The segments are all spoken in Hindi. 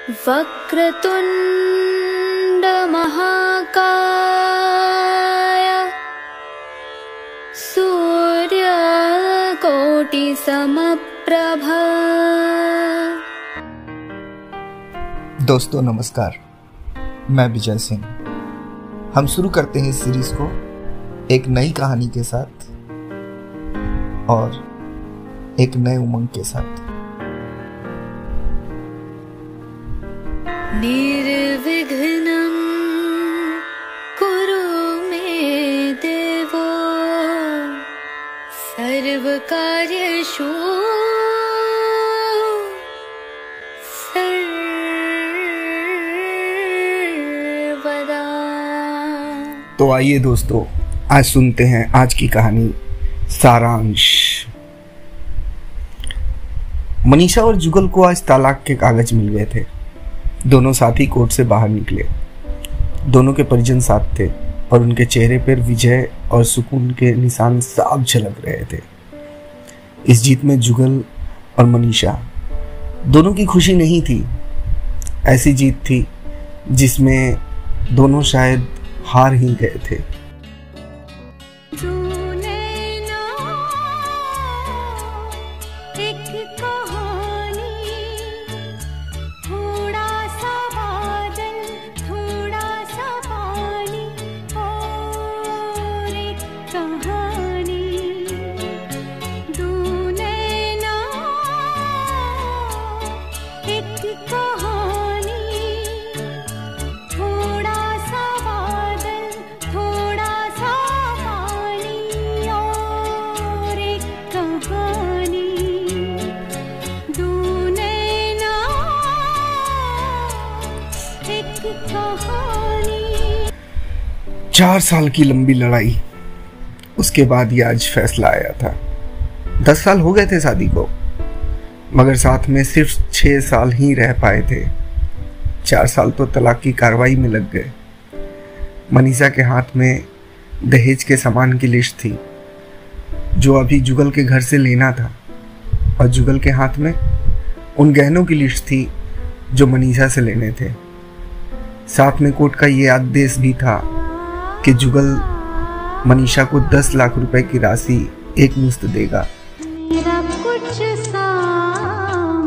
वक्रतुंड महाकाय सूर्यकोटि समप्रभ। दोस्तों नमस्कार, मैं विजय सिंह। हम शुरू करते हैं इस सीरीज को एक नई कहानी के साथ और एक नए उमंग के साथ। निर्विघ्नं कुरु मे देवो सर्वकार्येषु सर्वदा। तो आइए दोस्तों, आज सुनते हैं आज की कहानी सारांश। मनीषा और जुगल को आज तलाक के कागज मिल गए थे। दोनों साथ ही कोर्ट से बाहर निकले। दोनों के परिजन साथ थे और उनके चेहरे पर विजय और सुकून के निशान साफ झलक रहे थे। इस जीत में जुगल और मनीषा दोनों की खुशी नहीं थी। ऐसी जीत थी जिसमें दोनों शायद हार ही गए थे। चार साल की लंबी लड़ाई, उसके बाद ये आज फैसला आया था। 10 साल हो गए थे शादी को, मगर साथ में सिर्फ 6 साल ही रह पाए थे। 4 साल तो तलाक की कार्रवाई में लग गए। मनीषा के हाथ में दहेज के सामान की लिस्ट थी जो अभी जुगल के घर से लेना था, और जुगल के हाथ में उन गहनों की लिस्ट थी जो मनीषा से लेने थे। साथ में कोर्ट का ये आदेश भी था कि जुगल मनीषा को 10 लाख रुपए की राशि एक मुश्त देगा। मेरा कुछ सामान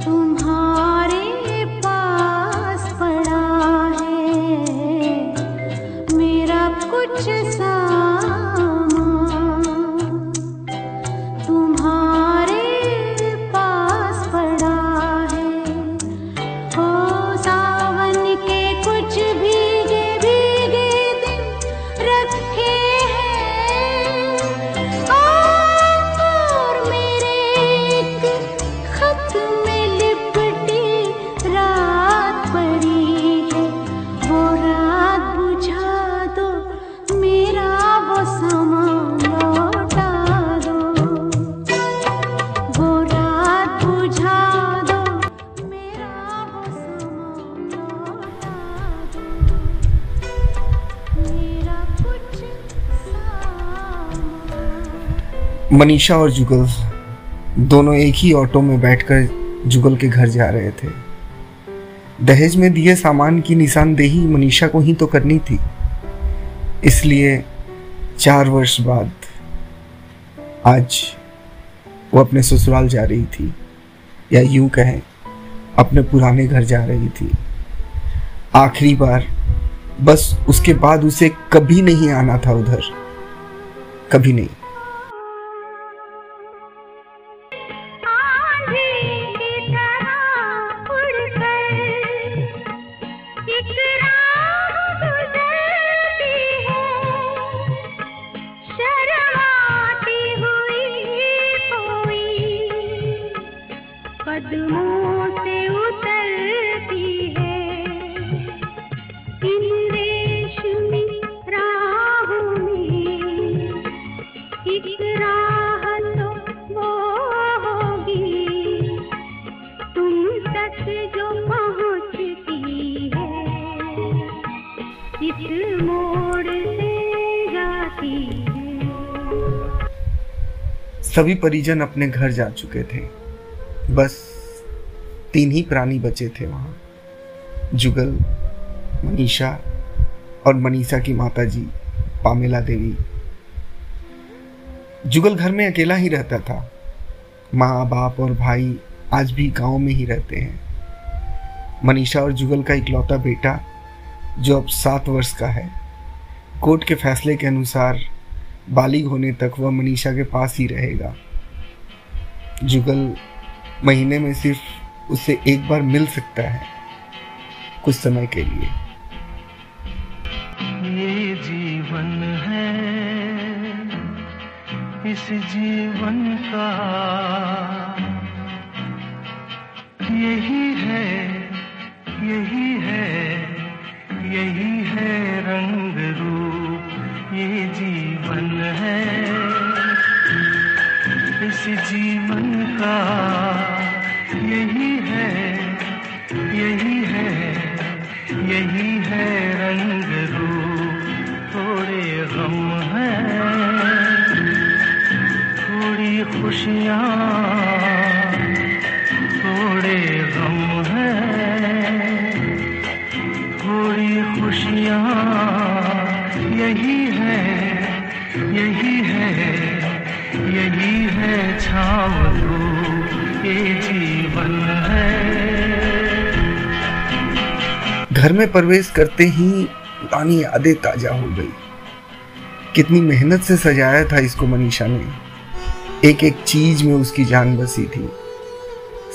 तुम्हारे पास पड़ा है, मेरा कुछ सामान तुम्हारे पास पड़ा है। ओ सावन के कुछ भीगे भीगे दिन रखे हैं, और मेरे एक खत में लिपटी रात पड़ी है। वो रात बुझा दो, मेरा वो सामान लौटा दो। वो रात बुझा दो, मेरा वो सामान लौटा दो। मेरा कुछ सामान। मनीषा और जुगल दोनों एक ही ऑटो में बैठकर जुगल के घर जा रहे थे। दहेज में दिए सामान की निशानदेही मनीषा को ही तो करनी थी, इसलिए 4 वर्ष बाद आज वो अपने ससुराल जा रही थी, या यूं कहें अपने पुराने घर जा रही थी। आखिरी बार, बस उसके बाद उसे कभी नहीं आना था उधर, कभी नहीं। आंधी की तरह उड़कर एक राह गुजरती है, शर्माती हुई कोई कदमों से उतरती है। इन रेशमी राहों में एक राह तो वो होगी तुम तक जो पहुँचती है, इस मोड़ से जाती है। सभी परिजन अपने घर जा चुके थे। बस 3 ही प्राणी बचे थे वहाँ, जुगल, मनीषा और मनीषा की माता जी पामेला देवी। जुगल घर में अकेला ही रहता था। माँ, बाप और भाई आज भी गांव में ही रहते हैं। मनीषा और जुगल का इकलौता बेटा जो अब 7 वर्ष का है, कोर्ट के फैसले के अनुसार बालिग होने तक वह मनीषा के पास ही रहेगा। जुगल महीने में सिर्फ उससे एक बार मिल सकता है, कुछ समय के लिए। ये जीवन है, इस जीवन का यही है, यही है, यही है रंग रूप। ये जीवन है, इस जीवन का यही है, यही है, यही है रंग रूप। थोड़े गम हैं, थोड़ी खुशियाँ, थोड़े गम हैं, थोड़ी खुशियाँ। यही है, यही है, यही है छाँव धूप। ये जीवन है। घर में प्रवेश करते ही पुरानी यादें ताजा हो गई। कितनी मेहनत से सजाया था इसको मनीषा ने। एक एक चीज में उसकी जान बसी थी।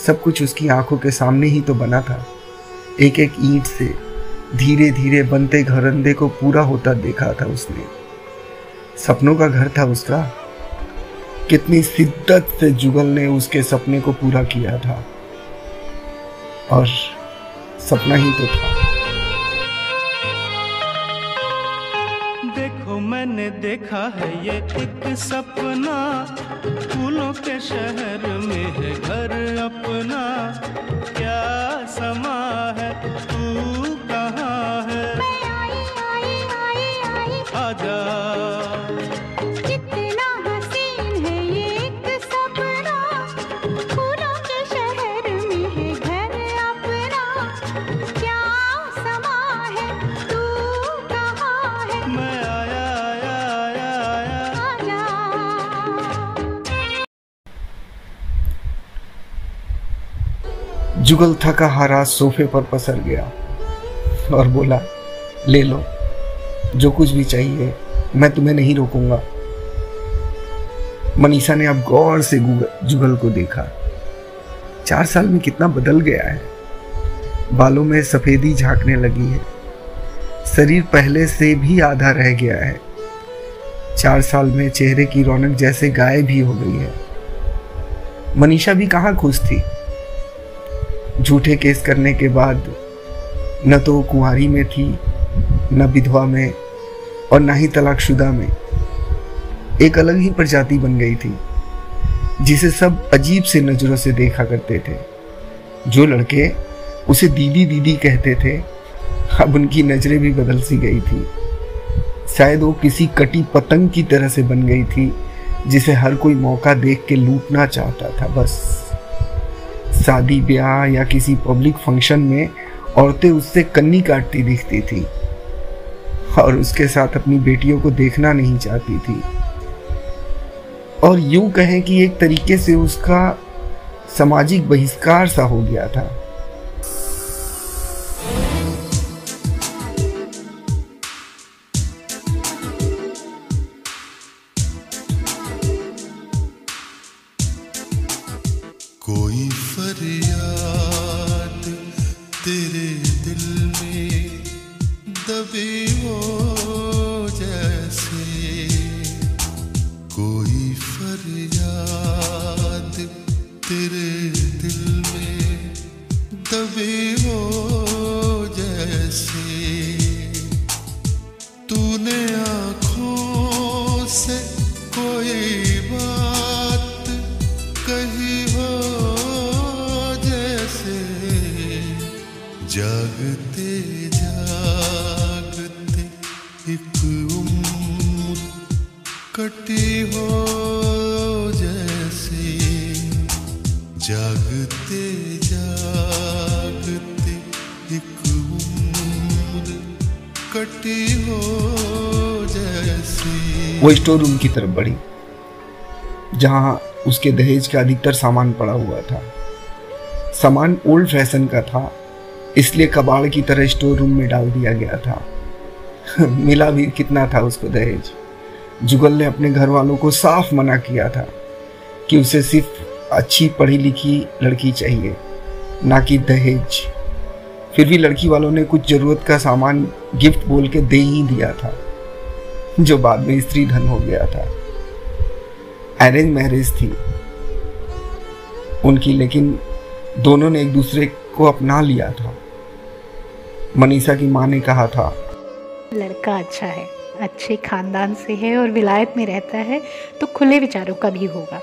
सब कुछ उसकी आंखों के सामने ही तो बना था। एक एक ईंट से धीरे धीरे बनते घरंदे को पूरा होता देखा था उसने। सपनों का घर था उसका। कितनी शिद्दत से जुगल ने उसके सपने को पूरा किया था, और सपना ही तो था। देखो मैंने देखा है ये एक सपना, फूलों के शहर में है घर अपना। क्या समा है, तू कहाँ है? मैं आई आई आई आई आजा। कितना हसीन है ये एक सपना, फूलों के शहर में है घर अपना। क्या समा है, तू कहाँ है? मैं आया आया आया आया। आजा। जुगल थका हारा सोफे पर पसर गया और बोला, ले लो जो कुछ भी चाहिए, मैं तुम्हें नहीं रोकूंगा। मनीषा ने अब गौर से जुगल को देखा। 4 साल में कितना बदल गया है। बालों में सफेदी झांकने लगी है। शरीर पहले से भी आधा रह गया है। 4 साल में चेहरे की रौनक जैसे गायब ही हो गई है। मनीषा भी कहाँ खुश थी। झूठे केस करने के बाद न तो कुंवारी में थी, न विधवा में, और न ही तलाकशुदा में। एक अलग ही प्रजाति बन गई थी, जिसे सब अजीब से नजरों से देखा करते थे। जो लड़के उसे दीदी दीदी कहते थे, अब उनकी नजरें भी बदल सी गई थी। शायद वो किसी कटी पतंग की तरह से बन गई थी, जिसे हर कोई मौका देख के लूटना चाहता था। बस शादी ब्याह या किसी पब्लिक फंक्शन में औरतें उससे कन्नी काटती दिखती थी, और उसके साथ अपनी बेटियों को देखना नहीं चाहती थी। और यूं कहें कि एक तरीके से उसका सामाजिक बहिष्कार सा हो गया था। कोई फरियाद तेरे दिल में दबी हो जैसे, कोई फरियाद तेरे दिल में दबी हो जैसे। तूने आँखों से कोई बात कही हो जैसे, जागते जागते एक उम्र कटी हो जैसे। जागते जागते एक उम्र कटी हो जैसी। वो स्टोर रूम की तरफ बढ़ी जहां उसके दहेज का अधिकतर सामान पड़ा हुआ था। सामान ओल्ड फैशन का था, इसलिए कबाड़ की तरह स्टोर रूम में डाल दिया गया था। मिला भी कितना था उसको दहेज। जुगल ने अपने घर वालों को साफ मना किया था कि उसे सिर्फ अच्छी पढ़ी लिखी लड़की चाहिए, ना कि दहेज। फिर भी लड़की वालों ने कुछ जरूरत का सामान गिफ्ट बोल के दे ही दिया था, जो बाद में स्त्री धन हो गया था। अरेंज मैरिज थी उनकी, लेकिन दोनों ने एक दूसरे को अपना लिया था। मनीषा की माँ ने कहा था, लड़का अच्छा है, अच्छे खानदान से है और विलायत में रहता है तो खुले विचारों का भी होगा।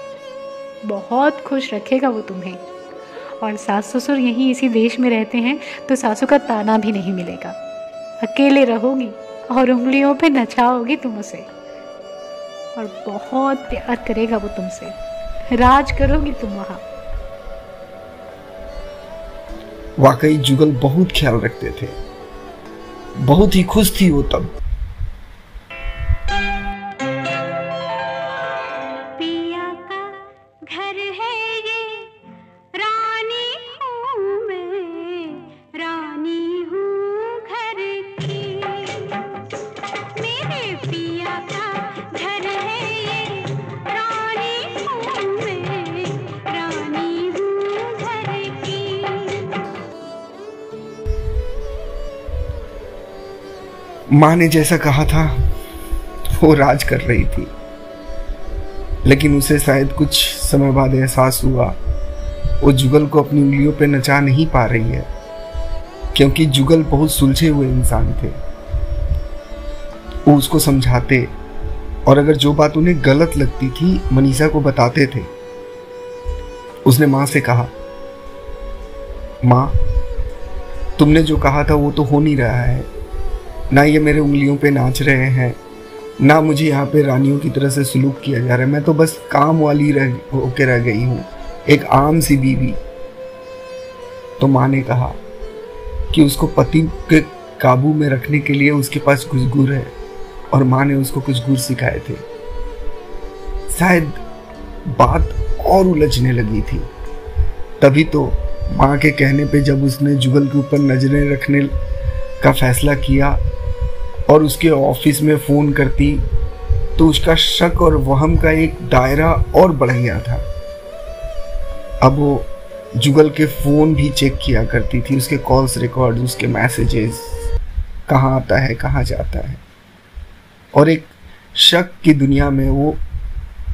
बहुत खुश रखेगा वो तुम्हें। और सास ससुर यहीं इसी देश में रहते हैं तो सासू का ताना भी नहीं मिलेगा। अकेले रहोगी और उंगलियों पे नचाओगी तुम उसे। और बहुत प्यार करेगा वो तुमसे, राज करोगी तुम वहाँ। वाकई जुगल बहुत ख्याल रखते थे। बहुत ही खुश थी वो तब। पिया का घर है ये, रानी हूँ मैं, रानी हूँ घर की। मेरे पिया का घर है ये, रानी हूँ मैं, रानी हूँ घर की। माँ ने जैसा कहा था वो राज कर रही थी, लेकिन उसे शायद कुछ समय बाद एहसास हुआ वो जुगल को अपनी उंगलियों पे नचा नहीं पा रही है, क्योंकि जुगल बहुत सुलझे हुए इंसान थे। वो उसको समझाते और अगर जो बात उन्हें गलत लगती थी मनीषा को बताते थे। उसने माँ से कहा, माँ तुमने जो कहा था वो तो हो नहीं रहा है। ना ये मेरे उंगलियों पे नाच रहे हैं, ना मुझे यहाँ पे रानियों की तरह से सुलूक किया जा रहा है। मैं तो बस काम वाली होके रह गई हूँ, एक आम सी बीवी। तो माँ ने कहा कि उसको पति के काबू में रखने के लिए उसके पास कुछ गुर है, और माँ ने उसको कुछ गुर सिखाए थे। शायद बात और उलझने लगी थी। तभी तो माँ के कहने पे जब उसने जुगल के ऊपर नजरें रखने का फैसला किया और उसके ऑफिस में फोन करती, तो उसका शक और वहम का एक दायरा और बढ़ गया था। अब वो जुगल के फोन भी चेक किया करती थी, उसके कॉल्स रिकॉर्ड, उसके मैसेजेस, कहाँ आता है कहाँ जाता है। और एक शक की दुनिया में वो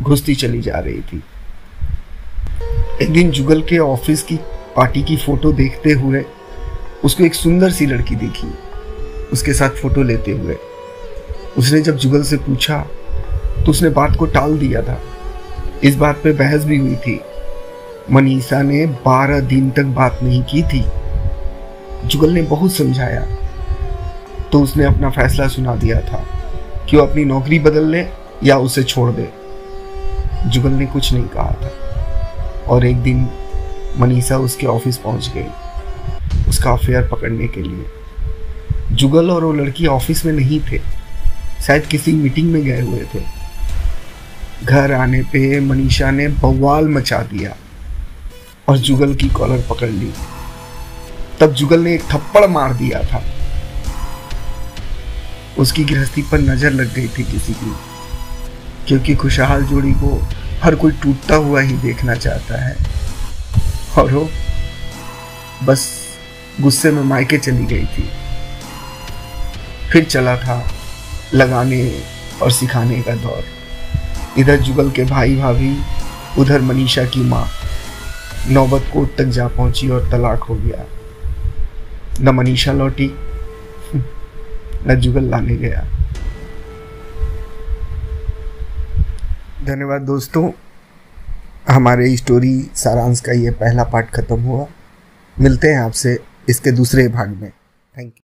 घुसती चली जा रही थी। एक दिन जुगल के ऑफिस की पार्टी की फोटो देखते हुए उसको एक सुंदर सी लड़की दिखी, उसके साथ फोटो लेते हुए। उसने जब जुगल से पूछा तो उसने बात को टाल दिया था। इस बात पे बहस भी हुई थी। मनीषा ने 12 दिन तक बात नहीं की थी। जुगल ने बहुत समझाया तो उसने अपना फैसला सुना दिया था कि वो अपनी नौकरी बदल ले या उसे छोड़ दे। जुगल ने कुछ नहीं कहा था और एक दिन मनीषा उसके ऑफिस पहुंच गई उसका अफेयर पकड़ने के लिए। जुगल और वो लड़की ऑफिस में नहीं थे, शायद किसी मीटिंग में गए हुए थे। घर आने पे मनीषा ने बवाल मचा दिया और जुगल की कॉलर पकड़ ली। तब जुगल ने एक थप्पड़ मार दिया था। उसकी गृहस्थी पर नजर लग गई थी किसी की, क्योंकि खुशहाल जोड़ी को हर कोई टूटता हुआ ही देखना चाहता है। और वो बस गुस्से में मायके चली गई थी। फिर चला था लगाने और सिखाने का दौर। इधर जुगल के भाई भाभी, उधर मनीषा की माँ। नौबत कोर्ट तक जा पहुंची और तलाक हो गया। न मनीषा लौटी न जुगल लाने गया। धन्यवाद दोस्तों, हमारे स्टोरी सारांश का ये पहला पार्ट खत्म हुआ। मिलते हैं आपसे इसके दूसरे भाग में। Thank you.